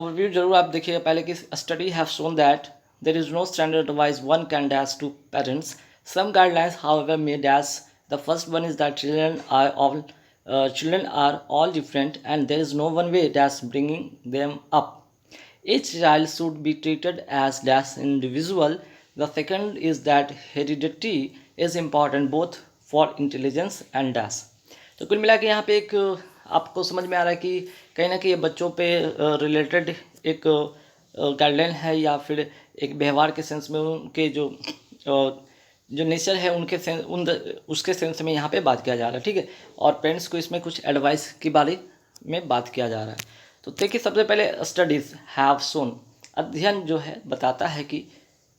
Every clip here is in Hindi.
ओवरव्यू जरूर आप देखिएगा पहले कि study have shown that there is no standard advice one can dash to parents some guidelines however may dash the first one is that children are all different and there is no one way that's bringing them up. Each child should be treated as dash individual. The second is that heredity is important both for intelligence and dash. तो कुल मिला के यहाँ पे एक आपको समझ में आ रहा है कि कहीं ना कहीं ये बच्चों पे रिलेटेड एक गाइडलाइन है या फिर एक व्यवहार के सेंस में उनके जो नेचर है उनके सेंस उसके सेंस में यहाँ पे बात किया जा रहा है, ठीक है। और पेरेंट्स को इसमें कुछ एडवाइस के बारे में बात किया जा रहा है। तो देखिए सबसे पहले स्टडीज़ हैव शोन, अध्ययन जो है बताता है कि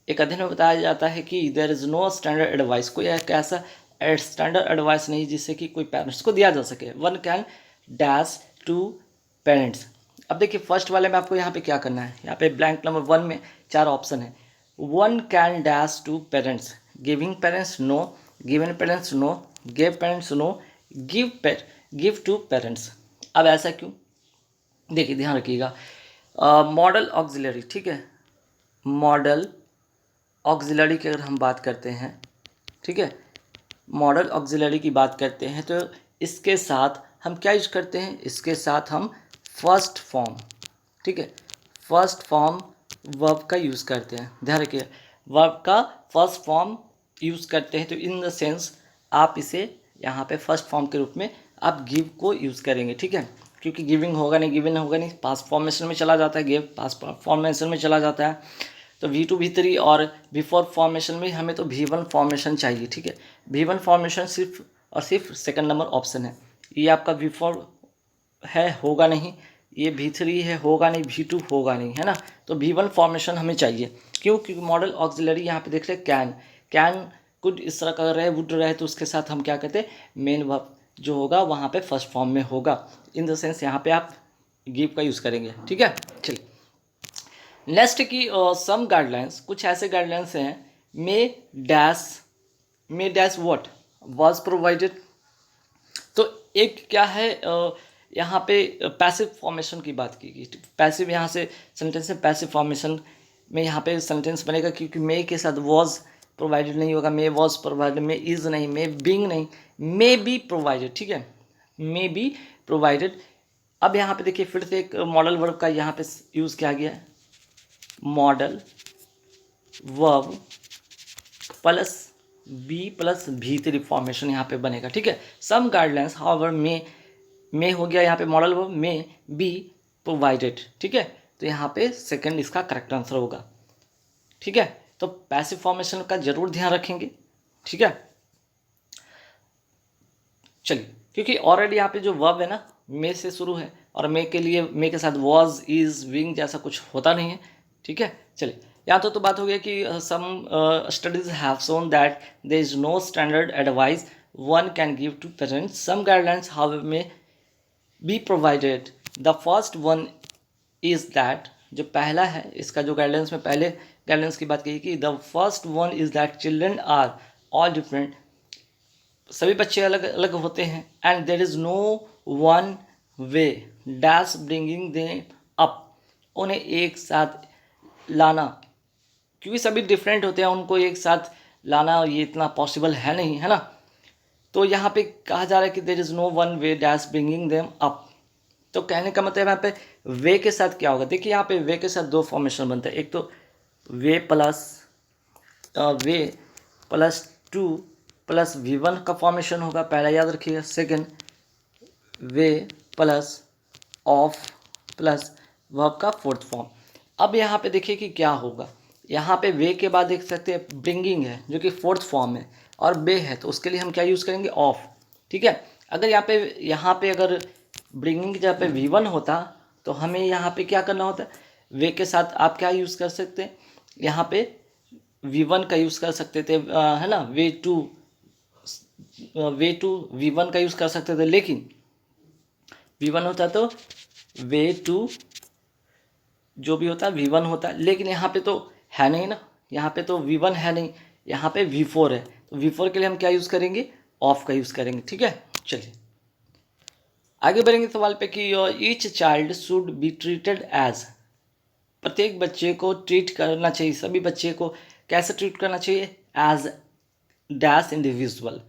एक अध्ययन में बताया जाता है कि there is no standard advice, कोई एक ऐसा स्टैंडर्ड एडवाइस नहीं जिससे कि कोई पेरेंट्स को दिया जा सके। One can dash to parents. अब देखिए फर्स्ट वाले में आपको यहाँ पे क्या करना है, यहाँ पे ब्लैंक नंबर 1 में 4 ऑप्शन है। One can dash to parents, giving parents no, given parents no, give parents no, give to parents. अब ऐसा क्यों, देखिए ध्यान रखिएगा। मॉडल ऑक्सिलरी, ठीक है, मॉडल ऑक्सिलरी की अगर हम बात करते हैं, ठीक है, मॉडल ऑक्सिलरी की बात करते हैं तो इसके साथ हम क्या यूज करते हैं, इसके साथ हम फर्स्ट फॉर्म, ठीक है, फर्स्ट फॉर्म वर्ब का यूज़ करते हैं। ध्यान रखिए वर्ब का फर्स्ट फॉर्म यूज़ करते हैं तो इन द सेंस आप इसे यहाँ पे फर्स्ट फॉर्म के रूप में आप गिव को यूज़ करेंगे, ठीक है, क्योंकि गिविंग होगा नहीं, गिवन होगा नहीं, पास्ट फॉर्मेशन में चला जाता है, गिव पास्ट फॉर्मेशन में चला जाता है। तो V2 V3 और बिफोर फॉर्मेशन में हमें तो V1 फॉर्मेशन चाहिए, ठीक है। V1 फॉर्मेशन सिर्फ और सिर्फ सेकंड नंबर ऑप्शन है, ये आपका V4 है होगा नहीं, ये V3 है होगा नहीं, V2 होगा नहीं, है ना। तो V1 फॉर्मेशन हमें चाहिए, क्यों, क्योंकि मॉडल ऑक्सिलरी यहाँ पे देख रहे कैन कुड इस तरह का रहे, वुड रहे तो उसके साथ हम क्या कहते हैं, मेन वर्ब जो होगा वहाँ पे फर्स्ट फॉर्म में होगा। इन द सेंस यहाँ पे आप गिव का यूज़ करेंगे, ठीक है। चलिए नेक्स्ट की सम गाइडलाइंस, कुछ ऐसे गाइडलाइंस हैं मे डैश व्हाट वाज प्रोवाइडेड। तो एक क्या है यहाँ पे पैसिव फॉर्मेशन की बात की गई। पैसिव यहाँ से सेंटेंस है, पैसिव फॉर्मेशन में यहाँ पे सेंटेंस बनेगा क्योंकि मे के साथ वॉज प्रोवाइडेड नहीं होगा, मे वॉज प्रोवाइडेड, मे इज़ नहीं, मे बीइंग नहीं, मे बी प्रोवाइडेड, ठीक है, मे बी प्रोवाइडेड। अब यहाँ पे देखिए फिर से एक मॉडल वर्ब का यहाँ पे यूज़ किया गया है, model verb plus B plus V3 formation यहाँ पे बनेगा, ठीक है। सम गाइडलाइंस हाउएवर मे हो गया यहाँ पे modal verb, may be provided, ठीक है। तो यहाँ पे सेकंड इसका करेक्ट आंसर होगा, ठीक है। तो पैसिव फॉर्मेशन का जरूर ध्यान रखेंगे, ठीक है। चलिए क्योंकि ऑलरेडी यहाँ पे जो वर्ब है ना मे से शुरू है और मे के लिए मे के साथ वॉज इज विंग जैसा कुछ होता नहीं है, ठीक है। चलिए यहाँ तो बात हो गया कि some studies have shown that there is no standard advice one can give to parents, some guidelines however may be provided. The first one is that, जो पहला है इसका जो गाइडलाइंस में पहले गाइडलाइंस की बात की कि the first one is that children are all different, सभी बच्चे अलग अलग होते हैं, and there is no one way dash bringing them up, उन्हें एक साथ लाना, क्योंकि सभी डिफरेंट होते हैं उनको एक साथ लाना ये इतना पॉसिबल है नहीं, है ना। तो यहाँ पे कहा जा रहा है कि there is no one way dash bringing them up. तो कहने का मतलब यहाँ पे वे के साथ क्या होगा, देखिए यहाँ पे वे के साथ दो फॉर्मेशन बनता है, एक तो way plus two plus V1 का फॉर्मेशन होगा, पहला याद रखिएगा। Second way plus of plus verb का फोर्थ फॉर्म। अब यहाँ पे देखिए कि क्या होगा, यहाँ पे वे के बाद देख सकते हैं ब्रिंगिंग है जो कि फोर्थ फॉर्म है, और बे है तो उसके लिए हम क्या यूज़ करेंगे, ऑफ, ठीक है। अगर यहाँ पे अगर ब्रिंगिंग की जगह पे V1 होता तो हमें यहाँ पे क्या करना होता, वे के साथ आप क्या यूज़ कर सकते हैं, यहाँ पे V1 का यूज़ कर सकते थे, है ना, वे टू V1 का यूज़ कर सकते थे, लेकिन V1 होता तो वे टू जो भी होता V1 होता, लेकिन यहाँ पे तो है नहीं ना, यहाँ पे तो V1 है नहीं, यहाँ पे V4 है, तो V4 के लिए हम क्या यूज़ करेंगे, ऑफ का यूज़ करेंगे, ठीक है। चलिए आगे बढ़ेंगे सवाल पे कि each child should be treated as, प्रत्येक बच्चे को ट्रीट करना चाहिए, सभी बच्चे को कैसे ट्रीट करना चाहिए, एज डैश इंडिविजुअल।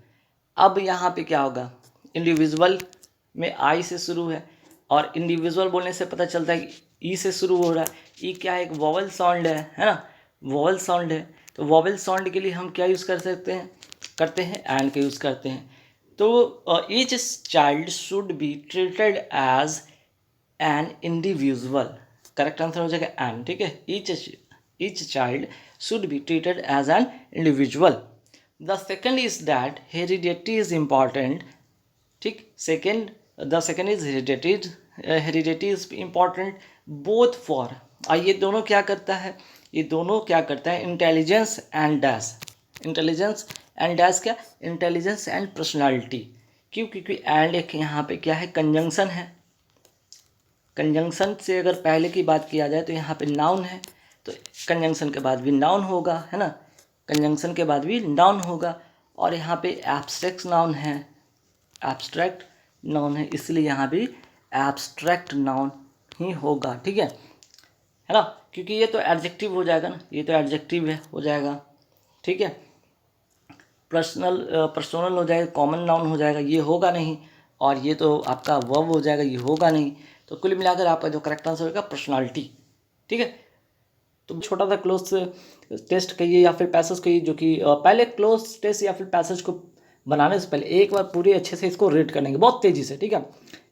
अब यहाँ पे क्या होगा, इंडिविजुअल में आई से शुरू है और इंडिविजुअल बोलने से पता चलता है कि ई से शुरू हो रहा है। ई क्या है, एक वॉवल साउंड है ना, वॉवल साउंड है। तो वॉवल साउंड के लिए हम क्या यूज़ कर सकते हैं, करते हैं एंड का यूज़ करते हैं। तो each child should be treated as an individual, correct answer हो जाएगा एन, ठीक है। Each child should be treated as an individual. The second is that heredity is important, ठीक। The second is heredity is important both for, ये दोनों क्या करता है, ये दोनों क्या करता है, intelligence and dash. Intelligence and dash क्या, इंटेलिजेंस एंड पर्सनालिटी। क्यों, क्योंकि एंड एक यहाँ पे क्या है, कंजंक्शन है। कंजंक्शन से अगर पहले की बात किया जाए तो यहाँ पे नाउन है, तो कंजंक्शन के बाद भी नाउन होगा, है ना, कंजंक्शन के बाद भी नाउन होगा। और यहाँ पे एब्स्ट्रैक्ट नाउन है, एब्स्ट्रैक्ट नाउन है, इसलिए यहाँ भी एब्स्ट्रैक्ट नाउन ही होगा, ठीक है ना, क्योंकि ये तो एडजेक्टिव हो जाएगा ना, ये तो एडजेक्टिव है, हो जाएगा, ठीक है। पर्सनल हो जाएगा, कॉमन नाउन हो जाएगा, ये होगा नहीं। और ये तो आपका वर्ब हो जाएगा, ये होगा नहीं। तो कुल मिलाकर आपका जो करेक्ट आंसर होगा पर्सनालिटी, ठीक है। तो छोटा सा क्लोज टेस्ट कहिए या फिर पैसेज कहिए, जो कि पहले क्लोज टेस्ट या फिर पैसेज को बनाने से पहले एक बार पूरे अच्छे से इसको रीड करेंगे बहुत तेज़ी से, ठीक है।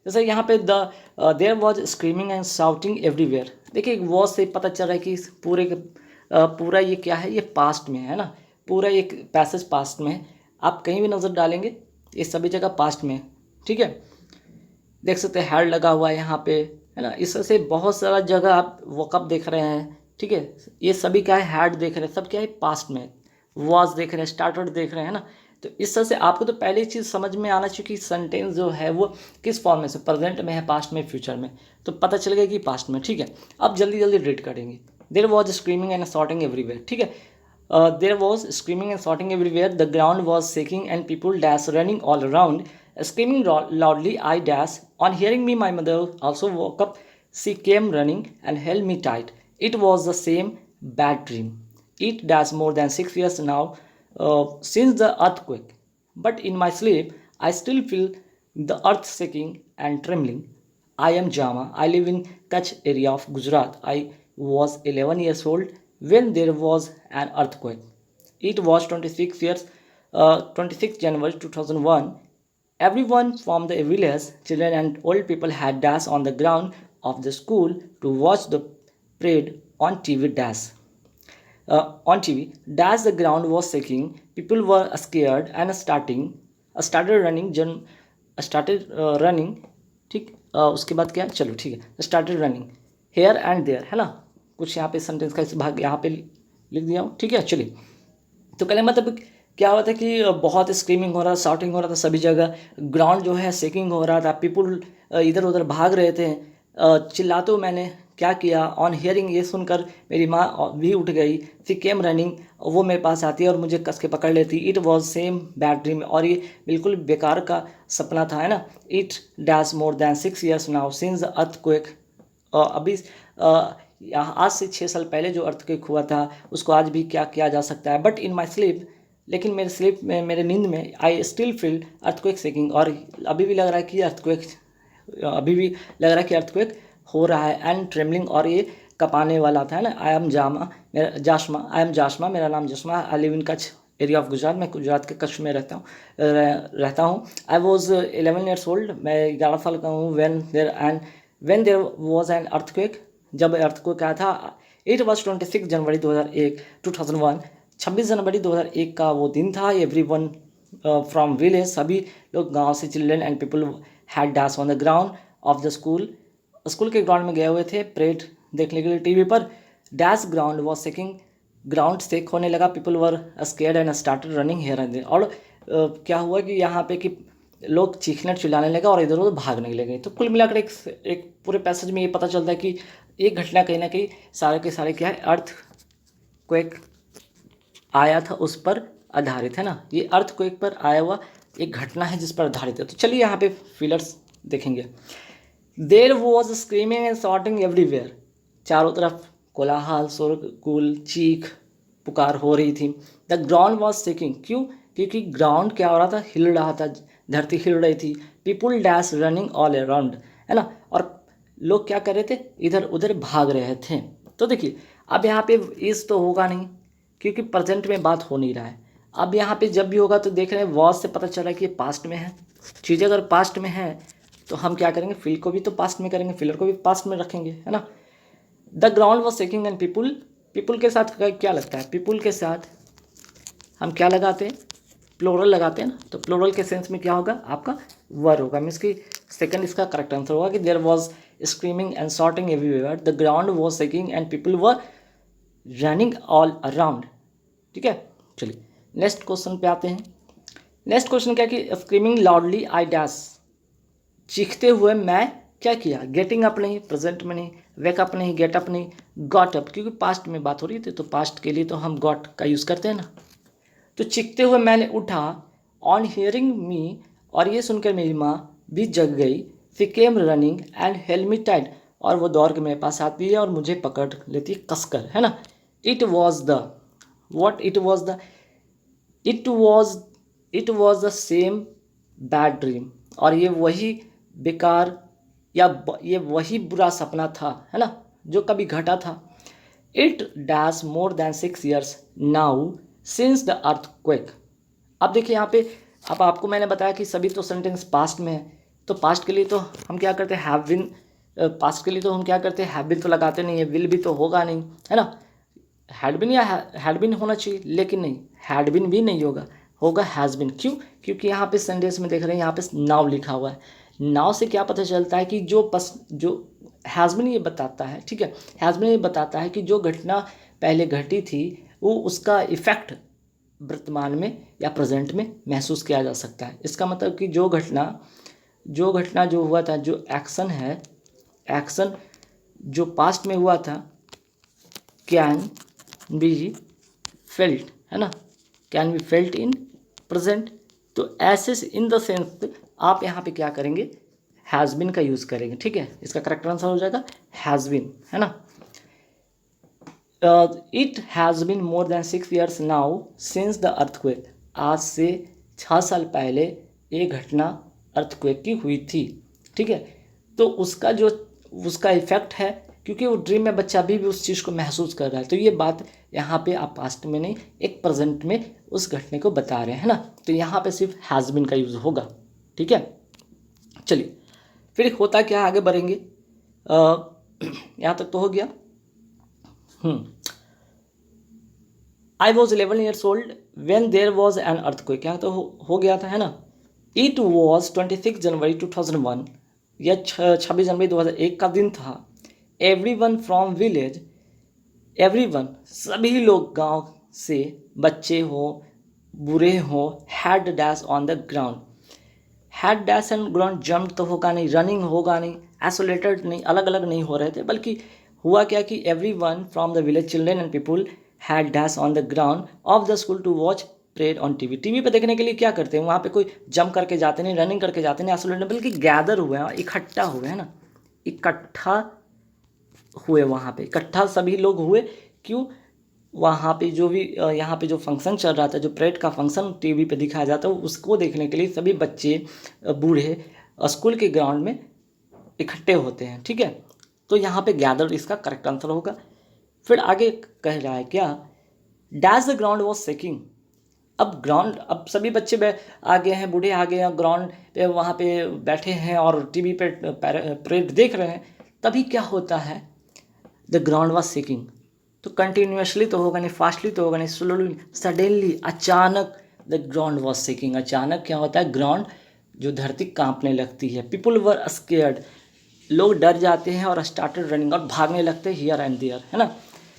जैसे यहाँ पे there was screaming and shouting everywhere. देखिए वॉज से पता चल रहा है कि पूरा ये क्या है, ये पास्ट में है ना, पूरा एक पैसेज पास्ट में है। आप कहीं भी नज़र डालेंगे ये सभी जगह पास्ट में है, ठीक है। देख सकते हैं हैड लगा हुआ है यहाँ पे, है ना, इससे बहुत सारा जगह आप वॉकअप देख रहे हैं, ठीक है। ये सभी क्या है, हैड देख रहे हैं, सब क्या है पास्ट में। वॉज देख रहे हैं, स्टार्टेड देख रहे हैं ना। तो इस तरह से आपको तो पहले चीज़ समझ में आना चाहिए कि सेंटेंस जो है वो किस फॉर्म में से, प्रेजेंट में है, पास्ट में, फ्यूचर में। तो पता चल गया कि पास्ट में, ठीक है। अब जल्दी जल्दी रीड करेंगे। There was screaming and shouting everywhere, ठीक है। There was screaming and shouting everywhere, the ground was shaking and people dash running all around screaming loudly. I dash. On hearing me, my mother also woke up. She came running and held me tight. It was the same bad dream. It dash more than 6 years now since the earthquake. But in my sleep, I still feel the earth shaking and trembling. I am Jama. I live in Kutch area of Gujarat. I was 11 years old when there was an earthquake. It was 26 January 2001. Everyone from the village, children and old people had dashed on the ground of the school to watch the parade on TV. On TV, dash the ground was shaking. People were scared and started running. ठीक। उसके बाद क्या, चलो ठीक है, started running here and there, है ना। कुछ यहाँ पे सेंटेंस का इस भाग यहाँ पे लिख दिया हूँ, ठीक है। चलिए, तो कहने मतलब क्या हुआ था कि बहुत स्क्रीमिंग हो रहा था, शाउटिंग हो रहा था सभी जगह, ग्राउंड जो है शेकिंग हो रहा था, पीपुल इधर उधर भाग रहे थे। चिल्लाते मैंने क्या किया, ऑन हियरिंग, ये सुनकर मेरी माँ भी उठ गई। सी केम रनिंग, वो मेरे पास आती है और मुझे कस के पकड़ लेती। It was same bad dream, और ये बिल्कुल बेकार का सपना था, है ना। It dash more than 6 years now since earthquake, अभी आज से 6 साल पहले जो अर्थक्वेक हुआ था उसको आज भी क्या किया जा सकता है। बट इन माई स्लीप, लेकिन मेरे स्लीप में, मेरे नींद में, I still feel earthquake shaking, और अभी भी लग रहा है कि अर्थक्वेक हो रहा है। एंड ट्रेमलिंग, और ये कपाने वाला था, है ना। आई एम जाशमा, मेरा नाम Jashma. I live in Kutch area of Gujarat, मैं गुजरात के कच्छ में रहता हूँ। आई वॉज 11 years old, मैं 11 साल का हूँ। When there was an earthquake, जब अर्थक्वेक आया था। इट वॉज 26 जनवरी 2001, 26 जनवरी 2001 का वो दिन था। एवरी वन फ्रॉम विलेज, सभी लोग गांव से, children and people had dash on the ground of the school के ग्राउंड में गए हुए थे परेड देखने के लिए टीवी पर। Dash ground was shaking, ground shake होने लगा। People were scared and started running here and there, और क्या हुआ कि यहाँ पे कि लोग चीखने चिल्लाने लगे और इधर उधर भागने लगे। तो कुल मिलाकर एक पूरे पैसेज में ये पता चलता है कि एक घटना कहीं ना कहीं सारे के सारे क्या है, अर्थक्वेक आया था उस पर आधारित, है ना। ये अर्थक्वेक पर आया हुआ एक घटना है जिस पर आधारित है। तो चलिए यहाँ पे फिलर्स देखेंगे। There was screaming and shouting everywhere, चारों तरफ कोलाहल, शोरगुल, चीख पुकार हो रही थी। द ग्राउंड वॉज शेकिंग, क्यों? क्योंकि ग्राउंड क्या हो रहा था, हिल रहा था, धरती हिल रही थी। People dash running all around, है ना, और लोग क्या कर रहे थे, इधर उधर भाग रहे थे। तो देखिए अब यहाँ पे इस तो होगा नहीं क्योंकि प्रेजेंट में बात हो नहीं रहा है। अब यहाँ पे जब भी होगा तो देख रहे हैं वॉज से पता चला कि ये पास्ट में है। चीज़ें अगर पास्ट में है तो हम क्या करेंगे, फिल को भी तो पास्ट में करेंगे, फिलर को भी पास्ट में रखेंगे, है ना। The ground was shaking and people, people के साथ क्या लगता है, पीपुल के साथ हम क्या लगाते हैं, प्लोरल लगाते हैं ना। तो प्लोरल के सेंस में क्या होगा, आपका वर होगा। मीन्स कि सेकंड इसका करेक्ट आंसर होगा कि there was screaming and shouting everywhere, the ground was shaking and people were running all around. ठीक है, चलिए नेक्स्ट क्वेश्चन पे आते हैं। नेक्स्ट क्वेश्चन क्या कि स्क्रीमिंग लाउडली आई डैश, चीखते हुए मैं क्या किया, गेटिंग अप नहीं, प्रेजेंट में नहीं, वेक अप नहीं, गेट अप नहीं, गॉट अप, क्योंकि पास्ट में बात हो रही थी तो पास्ट के लिए तो हम गॉट का यूज़ करते हैं ना। तो चीखते हुए मैंने उठा, ऑन हियरिंग मी, और ये सुनकर मेरी माँ भी जग गई। She came running and held me tight, और वो दौड़ के मेरे पास आती है और मुझे पकड़ लेती है कसकर, है ना। It was the what, it was the same bad dream, और ये वही बेकार या ये वही बुरा सपना था, है ना, जो कभी घटा था। It dash more than 6 years now since the earthquake. अब देखिए यहाँ पे, अब आपको मैंने बताया कि सभी तो सेंटेंस पास्ट में है, तो पास्ट के लिए तो हम क्या करते हैं, हैव बिन, पास्ट के लिए तो हम क्या करते हैं, हैव बिन तो लगाते नहीं है, विल भी तो होगा नहीं, है ना। हैड बिन या हैड बिन होना चाहिए, लेकिन नहीं, हैड बिन भी नहीं होगा, होगा हैज़ बिन। क्यों? क्योंकि यहाँ पे सेंटेंस में देख रहे हैं यहाँ पे नाउ लिखा हुआ है। नाउ से क्या पता चलता है कि जो हैज़ बिन ये बताता है, ठीक है, हैज़ बिन ये बताता है कि जो घटना पहले घटी थी वो उसका इफेक्ट वर्तमान में या प्रेजेंट में महसूस किया जा सकता है। इसका मतलब कि जो घटना जो हुआ था, जो एक्शन है, एक्शन जो पास्ट में हुआ था, कैन बी फेल्ट, है ना, can be felt in present. तो ऐसे इन द सेंस आप यहाँ पे क्या करेंगे, हैज़ बिन का यूज़ करेंगे। ठीक है, इसका करेक्ट आंसर हो जाएगा हैज़ बिन, है ना। It has been more than 6 years now since the earthquake, आज से 6 साल पहले ये घटना अर्थक्वेक की हुई थी। ठीक है, तो उसका इफेक्ट है, क्योंकि वो ड्रीम में बच्चा अभी भी उस चीज़ को महसूस कर रहा है। तो ये बात यहाँ पे आप पास्ट में नहीं, एक प्रेजेंट में उस घटने को बता रहे हैं, है ना। तो यहाँ पे सिर्फ हैज़ बिन का यूज़ होगा। ठीक है, चलिए फिर होता क्या, आगे बढ़ेंगे। यहाँ तक तो हो गया। I was 11 years old when there was an earthquake, यहाँ तो हो गया था, है ना। इट वॉज 26 जनवरी 2001, यह 26 जनवरी 2001 का दिन था। एवरीवन फ्रॉम विलेज, एवरीवन सभी लोग गांव से, बच्चे हो बूढ़े हो, had dash on the ground, had dash and ground, jump तो होगा नहीं, रनिंग होगा नहीं, आइसोलेटेड नहीं, अलग अलग नहीं हो रहे थे, बल्कि हुआ क्या कि everyone from the village children and people had dash on the ground of the school to watch parade on TV. TV पे देखने के लिए क्या करते हैं, वहाँ पे कोई जंप करके जाते नहीं, रनिंग करके जाते नहीं, आइसोलेटेड, बल्कि गैदर हुए हैं, इकट्ठा हुए, है ना, इकट्ठा हुए, वहाँ पे इकट्ठा सभी लोग हुए। क्यों? वहाँ पे जो भी यहाँ पे जो फंक्शन चल रहा था, जो परेड का फंक्शन टीवी पे दिखाया जाता है, उसको देखने के लिए सभी बच्चे बूढ़े स्कूल के ग्राउंड में इकट्ठे होते हैं। ठीक है, तो यहाँ पे गैदर इसका करेक्ट आंसर होगा। फिर आगे कह रहा है क्या, dash the ground was shaking. अब सभी बच्चे आ गए हैं, बूढ़े आ गए हैं, ग्राउंड पे वहाँ पे बैठे हैं और टीवी पे परेड देख रहे हैं। तभी क्या होता है, द ग्राउंड वॉज शेकिंग। तो कंटिन्यूसली तो होगा नहीं, फास्टली तो होगा नहीं, स्लोली, सडनली, अचानक द ग्राउंड वॉज शेकिंग। अचानक क्या होता है, ग्राउंड जो धरती कांपने लगती है। पीपुल वर स्केयर्ड, लोग डर जाते हैं और स्टार्टेड रनिंग, और भागने लगते हैं हियर एंड देयर, है ना।